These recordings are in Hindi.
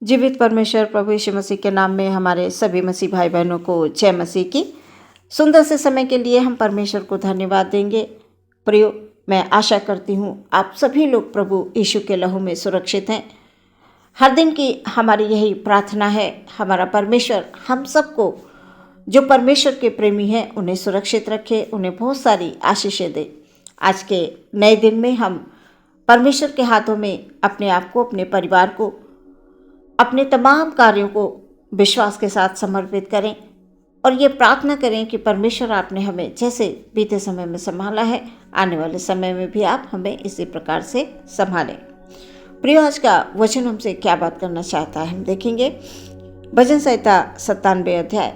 जीवित परमेश्वर प्रभु यीशु मसीह के नाम में हमारे सभी मसीह भाई बहनों को जय मसीह की। सुंदर से समय के लिए हम परमेश्वर को धन्यवाद देंगे। प्रियो, मैं आशा करती हूँ आप सभी लोग प्रभु यीशु के लहू में सुरक्षित हैं। हर दिन की हमारी यही प्रार्थना है, हमारा परमेश्वर हम सबको जो परमेश्वर के प्रेमी हैं उन्हें सुरक्षित रखे, उन्हें बहुत सारी आशीषें दे। आज के नए दिन में हम परमेश्वर के हाथों में अपने आप को, अपने परिवार को, अपने तमाम कार्यों को विश्वास के साथ समर्पित करें और ये प्रार्थना करें कि परमेश्वर आपने हमें जैसे बीते समय में संभाला है, आने वाले समय में भी आप हमें इसी प्रकार से संभालें। प्रियो, आज का वचन हमसे क्या बात करना चाहता है हम देखेंगे। भजन संहिता 97 अध्याय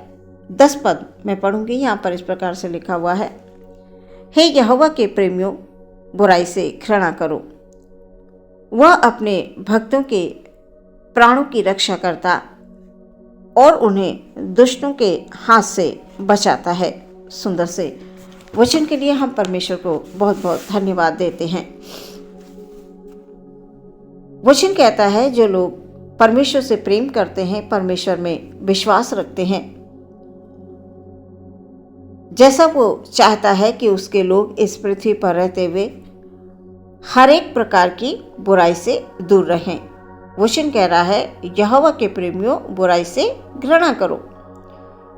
10 पद में पढ़ूंगी। यहाँ पर इस प्रकार से लिखा हुआ है, हे यहोवा के प्रेमियों, बुराई से घृणा करो। वह अपने भक्तों के प्राणों की रक्षा करता और उन्हें दुष्टों के हाथ से बचाता है। सुंदर से वचन के लिए हम परमेश्वर को बहुत बहुत धन्यवाद देते हैं। वचन कहता है, जो लोग परमेश्वर से प्रेम करते हैं, परमेश्वर में विश्वास रखते हैं, जैसा वो चाहता है कि उसके लोग इस पृथ्वी पर रहते हुए हर एक प्रकार की बुराई से दूर रहें। वचन कह रहा है, यहोवा के प्रेमियों, बुराई से घृणा करो।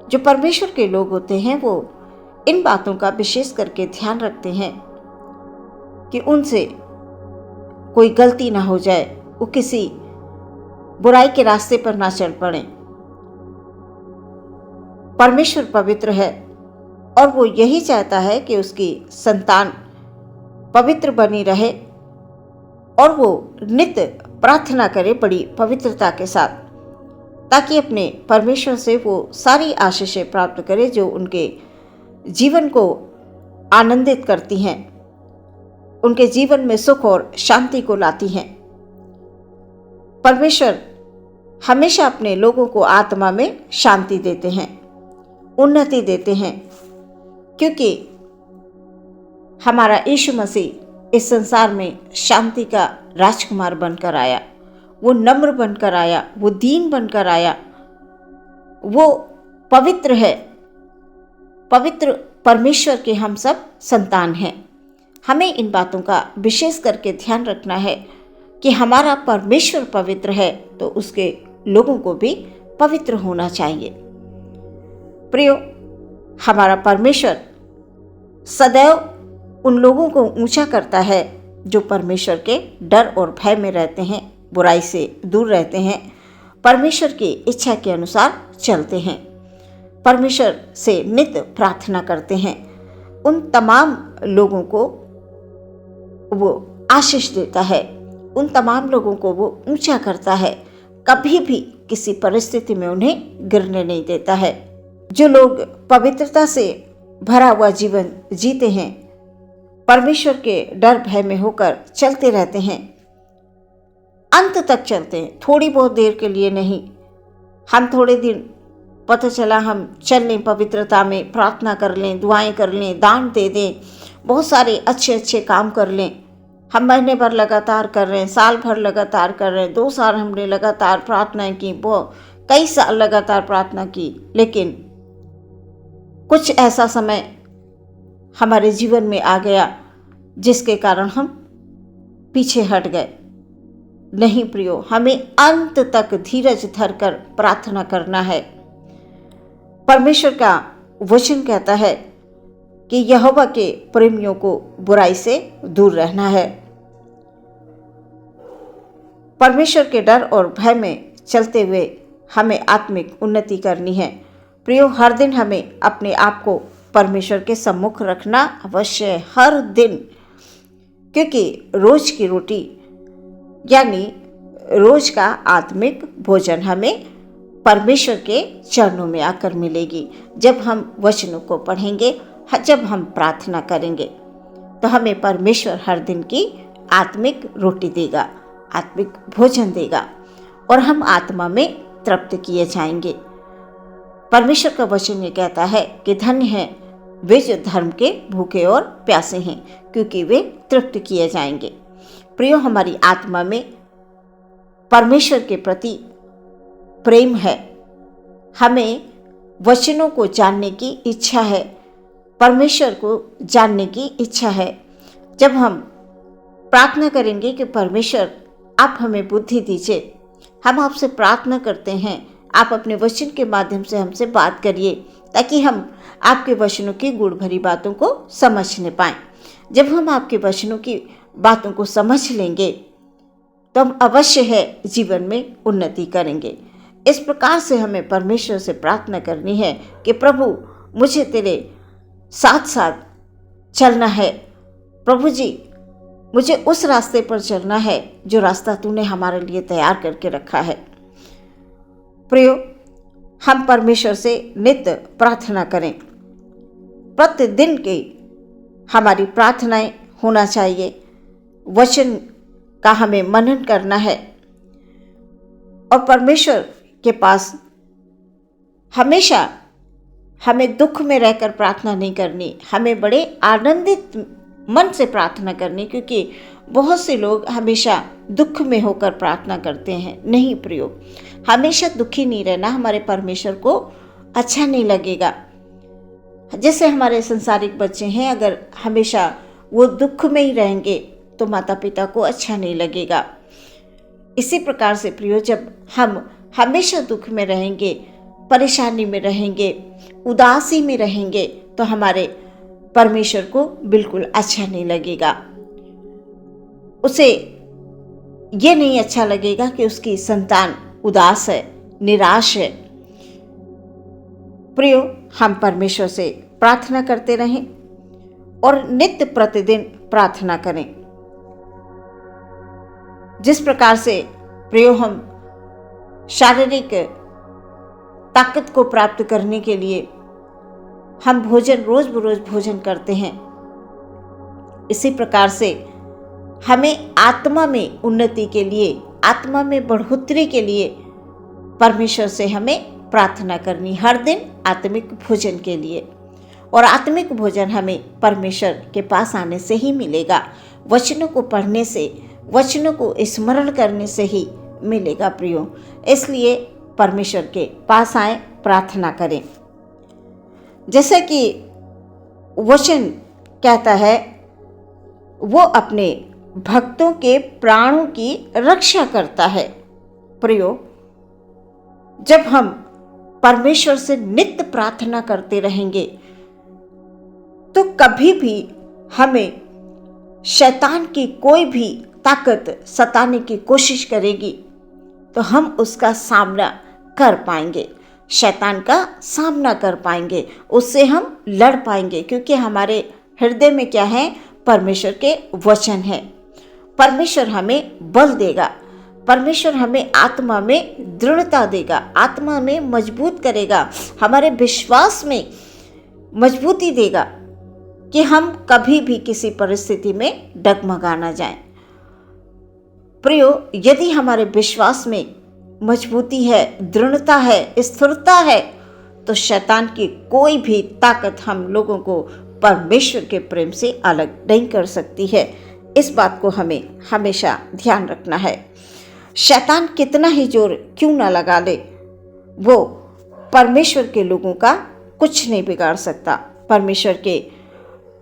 जो परमेश्वर के लोग होते हैं वो इन बातों का विशेष करके ध्यान रखते हैं कि उनसे कोई गलती ना हो जाए, वो किसी बुराई के रास्ते पर ना चल पड़े। परमेश्वर पवित्र है और वो यही चाहता है कि उसकी संतान पवित्र बनी रहे और वो नित्य प्रार्थना करे बड़ी पवित्रता के साथ, ताकि अपने परमेश्वर से वो सारी आशीषें प्राप्त करे जो उनके जीवन को आनंदित करती हैं, उनके जीवन में सुख और शांति को लाती हैं। परमेश्वर हमेशा अपने लोगों को आत्मा में शांति देते हैं, उन्नति देते हैं, क्योंकि हमारा यीशु मसीह इस संसार में शांति का राजकुमार बनकर आया। वो नम्र बनकर आया, वो दीन बनकर आया, वो पवित्र है। पवित्र परमेश्वर के हम सब संतान हैं। हमें इन बातों का विशेष करके ध्यान रखना है कि हमारा परमेश्वर पवित्र है तो उसके लोगों को भी पवित्र होना चाहिए। प्रियो, हमारा परमेश्वर सदैव उन लोगों को ऊंचा करता है जो परमेश्वर के डर और भय में रहते हैं, बुराई से दूर रहते हैं, परमेश्वर की इच्छा के अनुसार चलते हैं, परमेश्वर से नित्य प्रार्थना करते हैं। उन तमाम लोगों को वो आशीष देता है, उन तमाम लोगों को वो ऊंचा करता है, कभी भी किसी परिस्थिति में उन्हें गिरने नहीं देता है। जो लोग पवित्रता से भरा हुआ जीवन जीते हैं, परमेश्वर के डर भय में होकर चलते रहते हैं, अंत तक चलते हैं, थोड़ी बहुत देर के लिए नहीं। हम थोड़े दिन पता चला हम चल लें पवित्रता में, प्रार्थना कर लें, दुआएं कर लें, दान दे दें, बहुत सारे अच्छे अच्छे काम कर लें। हम महीने भर लगातार कर रहे हैं, साल भर लगातार कर रहे हैं, 2 साल हमने लगातार प्रार्थना की, वो कई साल लगातार प्रार्थना की, लेकिन कुछ ऐसा समय हमारे जीवन में आ गया जिसके कारण हम पीछे हट गए। नहीं प्रियो, हमें अंत तक धीरज धरकर प्रार्थना करना है। परमेश्वर का वचन कहता है कि यहोवा के प्रेमियों को बुराई से दूर रहना है। परमेश्वर के डर और भय में चलते हुए हमें आत्मिक उन्नति करनी है। प्रियो, हर दिन हमें अपने आप को परमेश्वर के सम्मुख रखना अवश्य है, हर दिन, क्योंकि रोज की रोटी यानी रोज का आत्मिक भोजन हमें परमेश्वर के चरणों में आकर मिलेगी। जब हम वचनों को पढ़ेंगे, जब हम प्रार्थना करेंगे, तो हमें परमेश्वर हर दिन की आत्मिक रोटी देगा, आत्मिक भोजन देगा और हम आत्मा में तृप्त किए जाएंगे। परमेश्वर का वचन ये कहता है कि धन्य है वे जो धर्म के भूखे और प्यासे हैं, क्योंकि वे तृप्त किए जाएंगे। प्रियो, हमारी आत्मा में परमेश्वर के प्रति प्रेम है, हमें वचनों को जानने की इच्छा है, परमेश्वर को जानने की इच्छा है। जब हम प्रार्थना करेंगे कि परमेश्वर आप हमें बुद्धि दीजिए, हम आपसे प्रार्थना करते हैं आप अपने वचन के माध्यम से हमसे बात करिए ताकि हम आपके वचनों की गुण भरी बातों को समझने पाएं। जब हम आपके वचनों की बातों को समझ लेंगे तो हम अवश्य है जीवन में उन्नति करेंगे। इस प्रकार से हमें परमेश्वर से प्रार्थना करनी है कि प्रभु मुझे तेरे साथ साथ चलना है, प्रभु जी मुझे उस रास्ते पर चलना है जो रास्ता तूने हमारे लिए तैयार करके रखा है। प्रियो, हम परमेश्वर से नित्य प्रार्थना करें। प्रतिदिन की हमारी प्रार्थनाएं होना चाहिए, वचन का हमें मनन करना है और परमेश्वर के पास हमेशा हमें दुख में रहकर प्रार्थना नहीं करनी, हमें बड़े आनंदित मन से प्रार्थना करनी, क्योंकि बहुत से लोग हमेशा दुख में होकर प्रार्थना करते हैं। नहीं प्रियो, हमेशा दुखी नहीं रहना, हमारे परमेश्वर को अच्छा नहीं लगेगा। जैसे हमारे संसारिक बच्चे हैं, अगर हमेशा वो दुख में ही रहेंगे तो माता पिता को अच्छा नहीं लगेगा। इसी प्रकार से प्रियो, जब हम हमेशा दुख में रहेंगे, परेशानी में रहेंगे, उदासी में रहेंगे तो हमारे परमेश्वर को बिल्कुल अच्छा नहीं लगेगा। उसे ये नहीं अच्छा लगेगा कि उसकी संतान उदास है, निराश है। प्रियो, हम परमेश्वर से प्रार्थना करते रहें और नित्य प्रतिदिन प्रार्थना करें। जिस प्रकार से प्रियो हम शारीरिक ताकत को प्राप्त करने के लिए हम भोजन रोज बरोज भोजन करते हैं, इसी प्रकार से हमें आत्मा में उन्नति के लिए, आत्मा में बढ़ोतरी के लिए परमेश्वर से हमें प्रार्थना करनी, हर दिन आत्मिक भोजन के लिए। और आत्मिक भोजन हमें परमेश्वर के पास आने से ही मिलेगा, वचनों को पढ़ने से, वचनों को स्मरण करने से ही मिलेगा प्रियो। इसलिए परमेश्वर के पास आए, प्रार्थना करें। जैसे कि वचन कहता है, वो अपने भक्तों के प्राणों की रक्षा करता है। प्रियो, जब हम परमेश्वर से नित्य प्रार्थना करते रहेंगे तो कभी भी हमें शैतान की कोई भी ताकत सताने की कोशिश करेगी तो हम उसका सामना कर पाएंगे, शैतान का सामना कर पाएंगे, उससे हम लड़ पाएंगे, क्योंकि हमारे हृदय में क्या है? परमेश्वर के वचन है। परमेश्वर हमें बल देगा, परमेश्वर हमें आत्मा में दृढ़ता देगा, आत्मा में मजबूत करेगा, हमारे विश्वास में मजबूती देगा कि हम कभी भी किसी परिस्थिति में डगमगा ना जाएं। प्रियो, यदि हमारे विश्वास में मजबूती है, दृढ़ता है, स्थिरता है, तो शैतान की कोई भी ताकत हम लोगों को परमेश्वर के प्रेम से अलग नहीं कर सकती है। इस बात को हमें हमेशा ध्यान रखना है। शैतान कितना ही जोर क्यों ना लगा ले, वो परमेश्वर के लोगों का कुछ नहीं बिगाड़ सकता। परमेश्वर के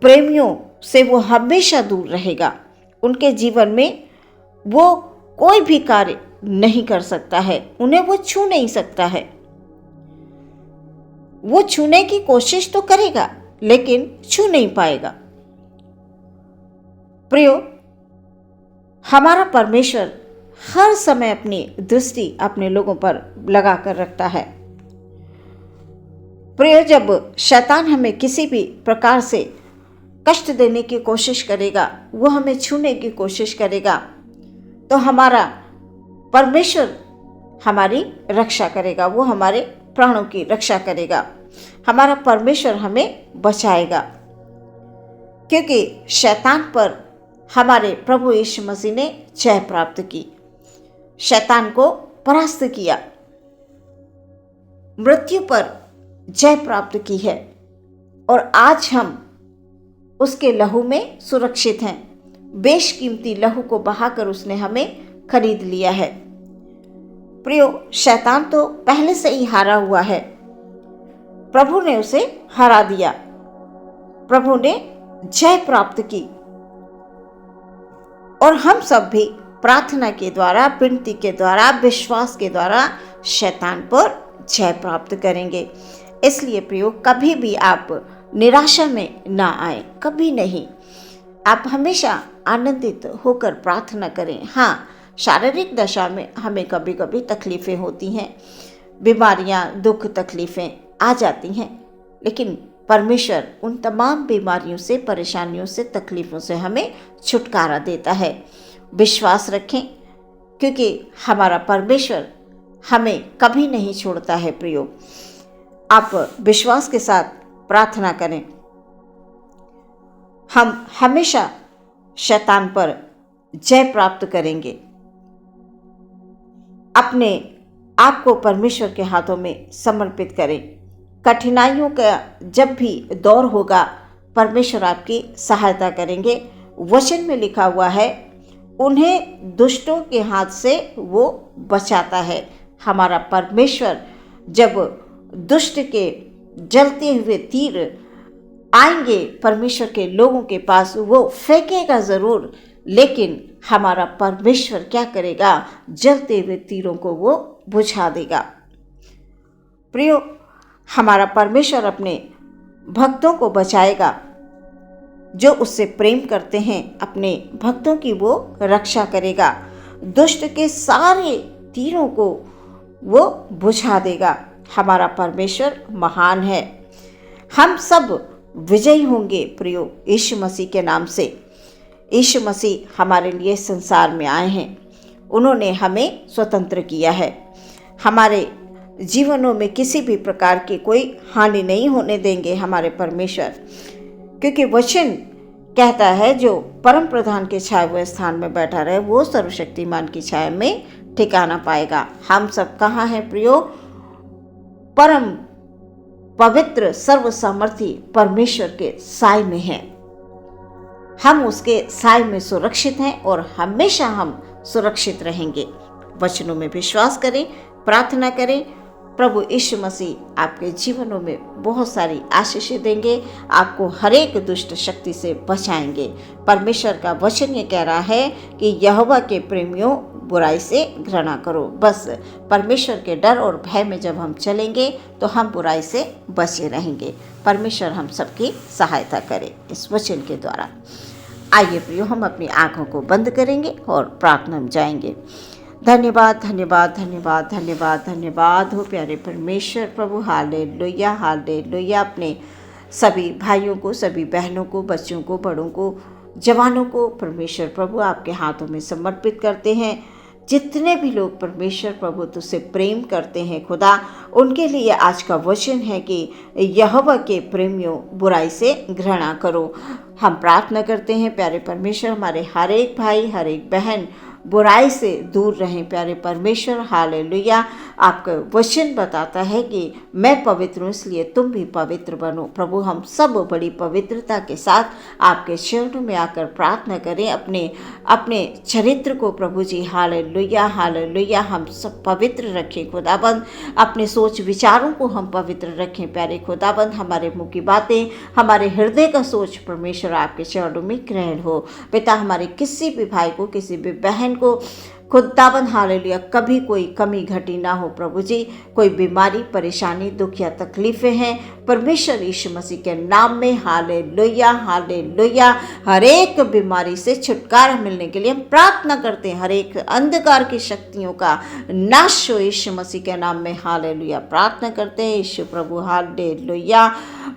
प्रेमियों से वो हमेशा दूर रहेगा, उनके जीवन में वो कोई भी कार्य नहीं कर सकता है, उन्हें वो छू नहीं सकता है। वो छूने की कोशिश तो करेगा लेकिन छू नहीं पाएगा। प्रियो, हमारा परमेश्वर हर समय अपनी दृष्टि अपने लोगों पर लगा कर रखता है। प्रियो, जब शैतान हमें किसी भी प्रकार से कष्ट देने की कोशिश करेगा, वो हमें छूने की कोशिश करेगा, तो हमारा परमेश्वर हमारी रक्षा करेगा, वो हमारे प्राणों की रक्षा करेगा, हमारा परमेश्वर हमें बचाएगा। क्योंकि शैतान पर हमारे प्रभु यीशु मसीह ने जय प्राप्त की, शैतान को परास्त किया, मृत्यु पर जय प्राप्त की है, और आज हम उसके लहू में सुरक्षित हैं। बेशकीमती लहू को बहाकर उसने हमें खरीद लिया है। प्रियो, शैतान तो पहले से ही हारा हुआ है। प्रभु ने उसे हरा दिया, प्रभु ने जय प्राप्त की। और हम सब भी प्रार्थना के द्वारा, विनती के द्वारा, विश्वास के द्वारा शैतान पर जय प्राप्त करेंगे। इसलिए प्रियो, कभी भी आप निराशा में ना आए, कभी नहीं। आप हमेशा आनंदित होकर प्रार्थना करें। हाँ, शारीरिक दशा में हमें कभी कभी तकलीफ़ें होती हैं, बीमारियां, दुख, तकलीफ़ें आ जाती हैं, लेकिन परमेश्वर उन तमाम बीमारियों से, परेशानियों से, तकलीफ़ों से हमें छुटकारा देता है। विश्वास रखें, क्योंकि हमारा परमेश्वर हमें कभी नहीं छोड़ता है। प्रियो, आप विश्वास के साथ प्रार्थना करें। हम हमेशा शैतान पर जय प्राप्त करेंगे। अपने आप को परमेश्वर के हाथों में समर्पित करें। कठिनाइयों का जब भी दौर होगा, परमेश्वर आपकी सहायता करेंगे। वचन में लिखा हुआ है, उन्हें दुष्टों के हाथ से वो बचाता है। हमारा परमेश्वर जब दुष्ट के जलते हुए तीर आएंगे परमेश्वर के लोगों के पास, वो फेंकेगा ज़रूर, लेकिन हमारा परमेश्वर क्या करेगा? जलते हुए तीरों को वो बुझा देगा। प्रियो, हमारा परमेश्वर अपने भक्तों को बचाएगा। जो उससे प्रेम करते हैं, अपने भक्तों की वो रक्षा करेगा। दुष्ट के सारे तीरों को वो बुझा देगा। हमारा परमेश्वर महान है। हम सब विजयी होंगे प्रियो, यीशु मसीह के नाम से। यीशु मसीह हमारे लिए संसार में आए हैं। उन्होंने हमें स्वतंत्र किया है। हमारे जीवनों में किसी भी प्रकार की कोई हानि नहीं होने देंगे हमारे परमेश्वर, क्योंकि वचन कहता है, जो परम प्रधान के छाए हुए स्थान में बैठा रहे, वो सर्वशक्तिमान की छाया में ठिकाना पाएगा। हम सब कहाँ हैं प्रियो? परम पवित्र सर्वसामर्थी परमेश्वर के साय में हैं। हम उसके साय में सुरक्षित हैं और हमेशा हम सुरक्षित रहेंगे। वचनों में विश्वास करें, प्रार्थना करें। प्रभु यीशु मसीह आपके जीवनों में बहुत सारी आशीषें देंगे, आपको हर एक दुष्ट शक्ति से बचाएंगे। परमेश्वर का वचन ये कह रहा है कि यहोवा के प्रेमियों, बुराई से घृणा करो। बस परमेश्वर के डर और भय में जब हम चलेंगे तो हम बुराई से बचे रहेंगे। परमेश्वर हम सबकी सहायता करे इस वचन के द्वारा। आइए प्रियो, हम अपनी आंखों को बंद करेंगे और प्रार्थना में जाएंगे। धन्यवाद, धन्यवाद, धन्यवाद, धन्यवाद, धन्यवाद हो प्यारे परमेश्वर प्रभु। Hallelujah, hallelujah. अपने सभी भाइयों को, सभी बहनों को, बच्चों को, बड़ों को, जवानों को परमेश्वर प्रभु आपके हाथों में समर्पित करते हैं। जितने भी लोग परमेश्वर प्रभु तुझसे प्रेम करते हैं खुदा, उनके लिए आज का वचन है कि यहोवा के प्रेमियों, बुराई से घृणा करो। हम प्रार्थना करते हैं प्यारे परमेश्वर, हमारे हर एक भाई, हर एक बहन बुराई से दूर रहें प्यारे परमेश्वर। हालेलुया। आपका वचन बताता है कि मैं पवित्र हूँ, इसलिए तुम भी पवित्र बनो। प्रभु, हम सब बड़ी पवित्रता के साथ आपके चरणों में आकर प्रार्थना करें। अपने चरित्र को प्रभु जी, हालेलुया, हालेलुया, हम सब पवित्र रखें खुदाबंद। अपने सोच विचारों को हम पवित्र रखें प्यारे खुदाबंद। हमारे मुँह की बातें, हमारे हृदय का सोच परमेश्वर आपके चरणों में ग्रहण हो। पिता, हमारे किसी भी भाई को, किसी भी बहन को खुदाबंद, हालेलुया, कभी कोई कमी घटी ना हो प्रभु जी। कोई बीमारी, परेशानी, दुख या तकलीफें हैं परमेश्वर यीशु मसीह के नाम में, हालेलुया, हालेलुया, हर एक बीमारी से छुटकारा मिलने के लिए हम प्रार्थना करते हैं। हर एक अंधकार की शक्तियों का नाश हो यीशु मसीह के नाम में, हालेलुया, प्रार्थना करते हैं यीशु प्रभु। हालेलुया।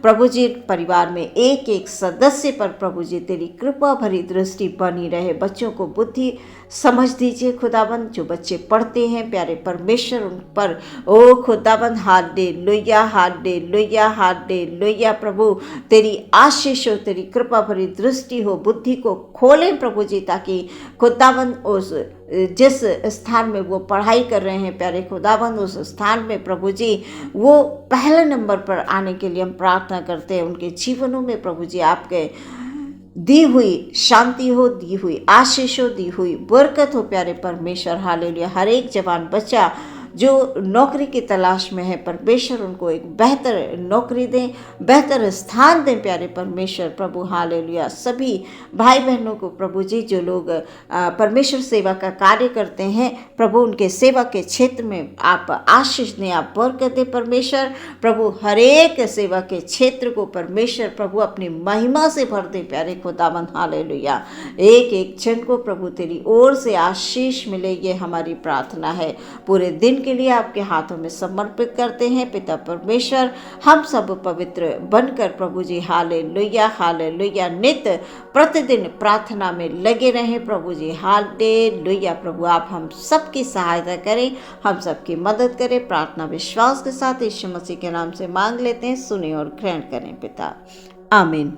प्रभु जी, परिवार में एक एक सदस्य पर प्रभु जी तेरी कृपा भरी दृष्टि बनी रहे। बच्चों को बुद्धि समझ दीजिए खुदाबंद। जो बच्चे पढ़ते हैं प्यारे परमेश्वर, उन पर ओ खुदाबंद, हालेलुया, हालेलुया, हालेलुया, प्रभु तेरी आशीष हो, तेरी कृपा भरी दृष्टि हो। बुद्धि को खोलें प्रभु जी, ताकि खुदाबंद उस जिस स्थान में वो पढ़ाई कर रहे हैं प्यारे खुदाबंद, उस स्थान में प्रभु जी वो पहले नंबर पर आने के लिए हम प्रार्थना करते हैं। उनके जीवनों में प्रभु जी आपके दी हुई शांति हो, दी हुई आशीष हो, दी हुई बरकत हो प्यारे परमेश्वर। हालेलुया। हर एक जवान बच्चा जो नौकरी की तलाश में है परमेश्वर उनको एक बेहतर नौकरी दें, बेहतर स्थान दें प्यारे परमेश्वर प्रभु। हालेलुया। सभी भाई बहनों को प्रभु जी जो लोग परमेश्वर सेवा का कार्य करते हैं प्रभु, उनके सेवा के क्षेत्र में आप आशीष दें, आप बरकत दें परमेश्वर प्रभु। हर एक सेवा के क्षेत्र को परमेश्वर प्रभु अपनी महिमा से भर दें प्यारे खुदावंद। हालेलुया। एक एक जन को प्रभु तेरी ओर से आशीष मिले, ये हमारी प्रार्थना है। पूरे दिन के लिए आपके हाथों में समर्पित करते हैं पिता परमेश्वर। हम सब पवित्र बनकर प्रभु जी हालेलुया हालेलुया नित्य प्रतिदिन प्रार्थना में लगे रहें प्रभु जी। हालेलुया प्रभु, आप हम सबकी सहायता करें, हम सबकी मदद करें। प्रार्थना विश्वास के साथ यीशु मसीह के नाम से मांग लेते हैं, सुने और ग्रहण करें पिता। आमीन।